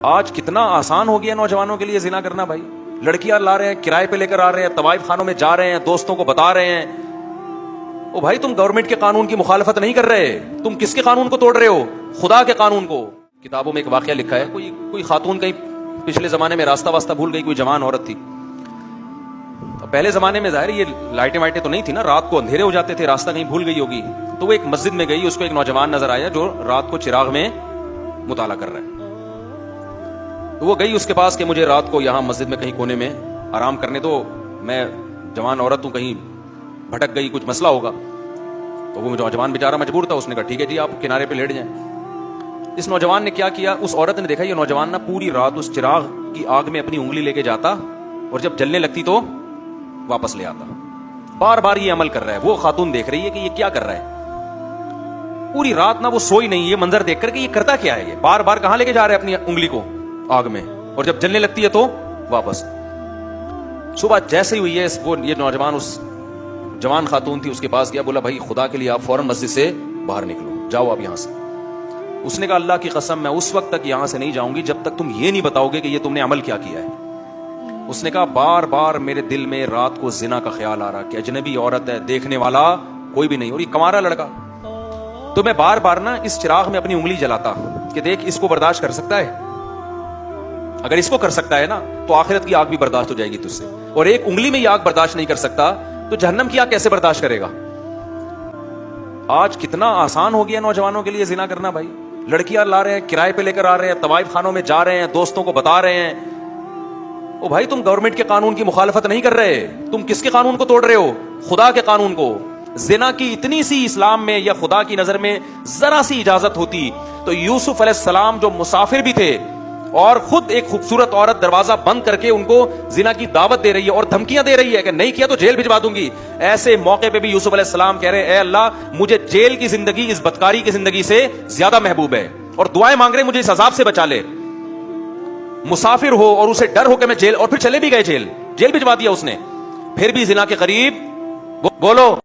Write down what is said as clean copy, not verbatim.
آج کتنا آسان ہو گیا نوجوانوں کے لیے زنا کرنا بھائی. لڑکیاں لا رہے ہیں, کرائے پہ لے کر آ رہے ہیں, طوائف خانوں میں جا رہے ہیں, دوستوں کو بتا رہے ہیں. او بھائی تم گورنمنٹ کے قانون کی مخالفت نہیں کر رہے, تم کس کے قانون کو توڑ رہے ہو؟ خدا کے قانون کو. کتابوں میں ایک واقعہ لکھا ہے, کوئی خاتون کہیں پچھلے زمانے میں راستہ واسطہ بھول گئی, کوئی جوان عورت تھی. پہلے زمانے میں ظاہر یہ لائٹیں وائٹیں تو نہیں تھی نا, رات کو اندھیرے ہو جاتے تھے, راستہ کہیں بھول گئی ہوگی. تو وہ ایک مسجد میں گئی, اس کو ایک نوجوان نظر آیا جو رات کو چراغ میں مطالعہ کر رہا ہے. تو وہ گئی اس کے پاس کہ مجھے رات کو یہاں مسجد میں کہیں کونے میں آرام کرنے دو, میں جوان عورت ہوں, کہیں بھٹک گئی, کچھ مسئلہ ہوگا. تو وہ نوجوان بیچارہ مجبور تھا, اس نے کہا ٹھیک ہے جی آپ کنارے پہ لیٹ جائیں. اس نوجوان نے کیا کیا, اس عورت نے دیکھا یہ نوجوان نا پوری رات اس چراغ کی آگ میں اپنی انگلی لے کے جاتا اور جب جلنے لگتی تو واپس لے آتا. بار بار یہ عمل کر رہا ہے. وہ خاتون دیکھ رہی ہے کہ یہ کیا کر رہا ہے. پوری رات نہ وہ سوئی نہیں, یہ منظر دیکھ کر کہ یہ کرتا کیا ہے, یہ بار بار کہاں لے کے جا رہا ہے اپنی انگلی کو آگ میں, اور جب جلنے لگتی ہے تو واپس. صبح جیسے ہی ہوئی ہے یہ نوجوان اس جوان خاتون تھی اس کے پاس گیا, بولا بھائی خدا کے لیے آپ فوراً مسجد سے باہر نکلو, جاؤ آپ یہاں سے. اس نے کہا اللہ کی قسم میں اس وقت تک یہاں سے نہیں جاؤں گی جب تک تم یہ نہیں بتاؤ گے کہ یہ تم نے عمل کیا کیا ہے. اس نے کہا بار بار میرے دل میں رات کو زنا کا خیال آ رہا کہ اجنبی عورت ہے, دیکھنے والا کوئی بھی نہیں, اور یہ کمارا لڑکا. تو میں بار بار نا اس چراغ میں اپنی انگلی جلاتا کہ دیکھ اس کو برداشت کر سکتا ہے, اگر اس کو کر سکتا ہے نا تو آخرت کی آگ بھی برداشت ہو جائے گی تجھ سے, اور ایک انگلی میں یہ آگ برداشت نہیں کر سکتا تو جہنم کی آگ کیسے برداشت کرے گا. آج کتنا آسان ہو گیا نوجوانوں کے لیے زنا کرنا بھائی. لڑکیاں لا رہے ہیں, کرائے پہ لے کر آ رہے ہیں, طوائف خانوں میں جا رہے ہیں, دوستوں کو بتا رہے ہیں. او بھائی تم گورنمنٹ کے قانون کی مخالفت نہیں کر رہے, تم کس کے قانون کو توڑ رہے ہو؟ خدا کے قانون کو. زنا کی اتنی سی اسلام میں یا خدا کی نظر میں ذرا سی اجازت ہوتی تو یوسف علیہ السلام جو مسافر بھی تھے اور خود ایک خوبصورت عورت دروازہ بند کر کے ان کو زنا کی دعوت دے رہی ہے اور دھمکیاں دے رہی ہے کہ نہیں کیا تو جیل بھجوا دوں گی, ایسے موقع پہ بھی یوسف علیہ السلام کہہ رہے اے اللہ مجھے جیل کی زندگی اس بدکاری کی زندگی سے زیادہ محبوب ہے, اور دعائیں مانگ رہے مجھے اس عذاب سے بچا لے. مسافر ہو اور اسے ڈر ہو کہ میں جیل, اور پھر چلے بھی گئے جیل بھجوا دیا اس نے, پھر بھی زنا کے قریب. بولو